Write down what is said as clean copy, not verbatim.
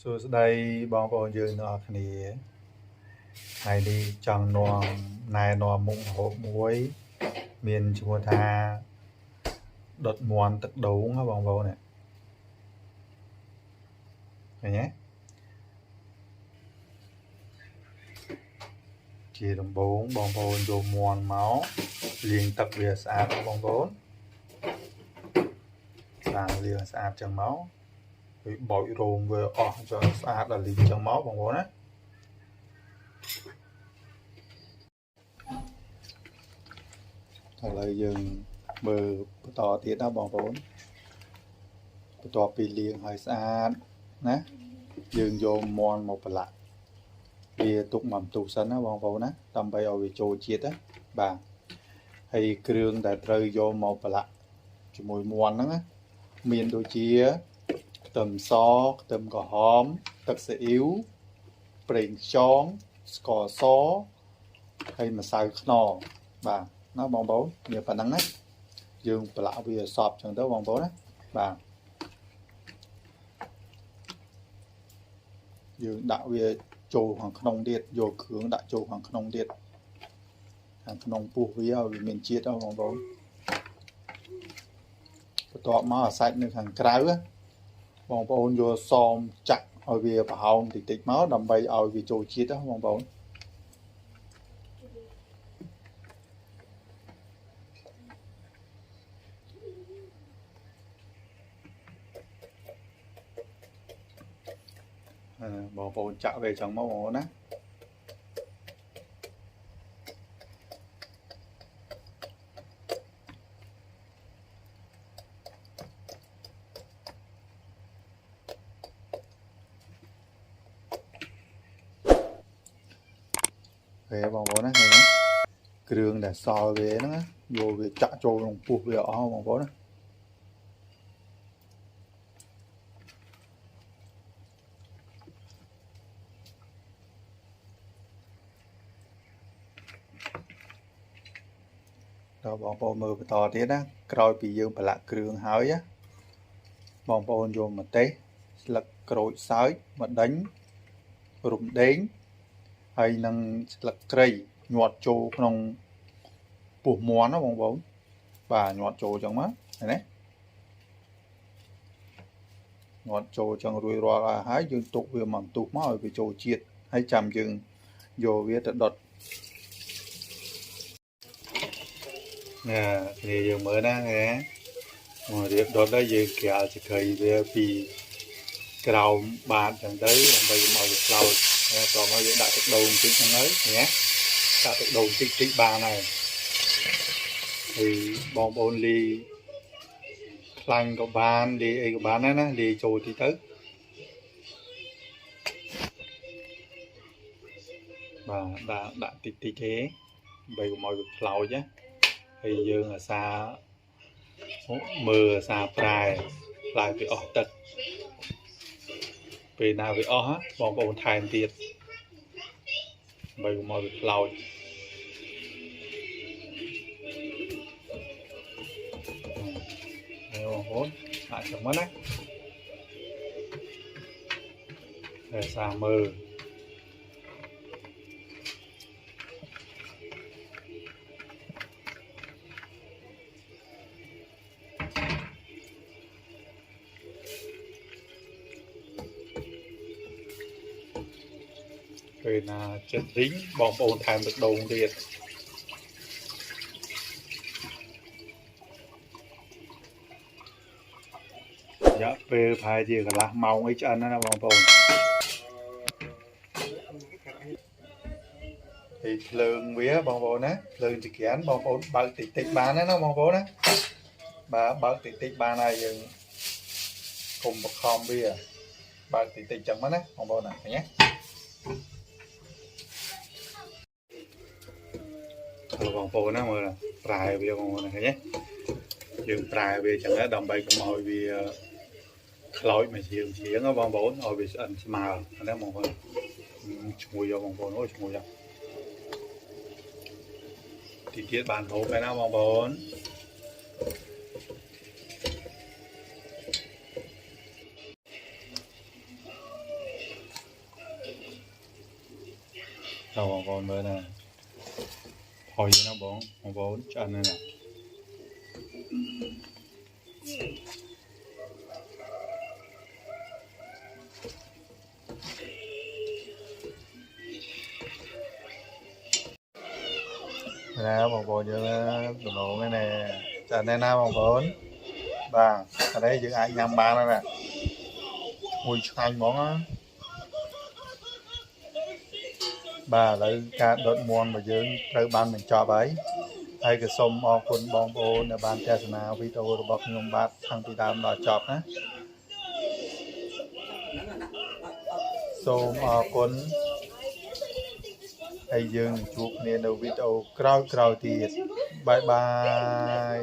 សួស្តីបងប្អូនយើងទាំងអស់គ្នាថ្ងៃនេះចង់នាំណែនាំមុខម្ហូបមួយមានឈ្មោះថាដុតមាន់ទឹកដូងណាបងប្អូននេះឃើញទេជាដំបូងបងប្អូនយកមាន់មកលាងទឹកវាស្អាតបងប្អូនលាងស្អាតចឹងមកវាបោចរោមវាអស់choស្អាតដល់លីងចឹងមកបងប្អូនណាឥឡូវយើងមើលបន្តទៀតណាបងប្អូនបន្ទាប់ពីលាងឲ្យស្អាតណាយើងយកមាន់មកប្រឡាក់វាទុកមួយបន្ទុះសិនណាបងប្អូនណាដើម្បីឲ្យវាចូលជាតិណាបាទហើយគ្រឿងដែលត្រូវយកមកប្រឡាក់ជាមួយមាន់ហ្នឹងណាមានដូចជាខ្ទឹមសខ្ទឹមក្រហមទឹកស៊ីអ៊ីវប្រេងខ្យងស្ករសហើយម្សៅខ្នុរបាទណាបងប្អូនមានប៉ុណ្ណឹងណាយើងប្រឡាក់វាសពចឹងទៅបងប្អូនណាបាទយើងដាក់វាចូលខាងក្នុងទៀតយកគ្រឿងដាក់ចូលខាងក្នុងទៀតខាងក្នុងពោះវាឲ្យវាមានជាតិបងប្អូនបន្ទាប់មកអាសាច់នៅខាងក្រៅបងប្អូនយកសមចាក់ឲ្យវាប្រហោងតិចៗមកដើម្បីឲ្យវាចូលជាតិបងប្អូនបងប្អូនចាក់វាចឹងមកបងប្អូនណាពេលបងប្អូនណាឃើញទេគ្រឿងដែលសល់វាហ្នឹងយកវាចាក់ចូលក្នុងពោះវាអស់បងប្អូនណាដល់បងប្អូនមើលបន្តទៀតណាក្រោយពីយើងប្រឡាក់គ្រឿងហើយបងប្អូនយកម្ទេសស្លឹកក្រូចសើចម្ដេញរំដេងហើយនឹងស្លឹកគ្រៃញាត់ចូលក្នុងពោះមាន់ណាបងប្អូនបាទញាត់ចូលចឹងមកឃើញទេញាត់ចូលចឹងរួចរាល់ហើយយើងទុកវាមកបន្ទុះមកឲ្យវាចូលជាតិហើយចាំយើងយកវាទៅដុតគ្នាយើងមើលណាឃើញមករៀបដុតហើយយើងក្រាលចក្រីវាពីក្រោមបាតចឹងទៅដើម្បីមកវាខ្លោចហើយតោះមកយើងដាក់ទឹកដូងបន្តិចហ្នឹងហើយណាដាក់ទឹកដូងតិចបានហើយហើយបងប្អូនលីខ្លាញ់ក៏បានលីអីក៏បានដែរណាលីចូលតិចទៅបាទដាក់តិចទេដើម្បីកុំឲ្យវាខ្លោចណាហើយយើងអាសាមើលអាសាប្រែវាអស់ទឹកពេលណាវាអស់បងប្អូនថែមទៀតដើម្បីកុំឲ្យវាខ្លោចបងប្អូនដាក់ចឹងមកណាអាសាមើលពេលណាចិត្តរីងបងប្អូនថែមទឹកដូងទៀតរយៈពេលប្រហែលជាកន្លះម៉ោងអីឆ្អិនណាបងប្អូនហើយភ្លើងវាបងប្អូនណាភ្លើងចក្រានបងប្អូនបើកតិចបានណាបងប្អូនណាបាទបើកតិចបានហើយយើងកុំបខំវាបើកតិចចឹងមកណាបងប្អូនណាឃើញទេបងប្អូនណាមើលប្រែវាបងប្អូនឃើញទេយើងប្រែវាចឹងដើម្បីកុំឲ្យវាខ្លោចមកជាងបងប្អូនឲ្យវាស្អិនស្មើណាបងប្អូនឈ្ងុយបងប្អូនអូឈ្ងុយទៀតបានហូបហើយណាបងប្អូន ហ Đâu bong bóng mới nè hồi nó bong bóng cho nên nè nè bong bóng như tụi nó cái này cho nên nào bong bóng và ở đây những ai nhắm ba nữa nè ui anh bóng á bà lấy cả đốt muôn mà dươngត្រូវបានបញ្ចប់ហើយហើយក៏សូមអរគុណបងប្អូនដែលបានទស្សនាវីដេអូរបស់ខ្ញុំបាទតាំងពីដើមដល់ចប់ណាសូមអរគុណហើយយើងជួបគ្នានៅវីដេអូក្រោយៗទៀតបាយបាយ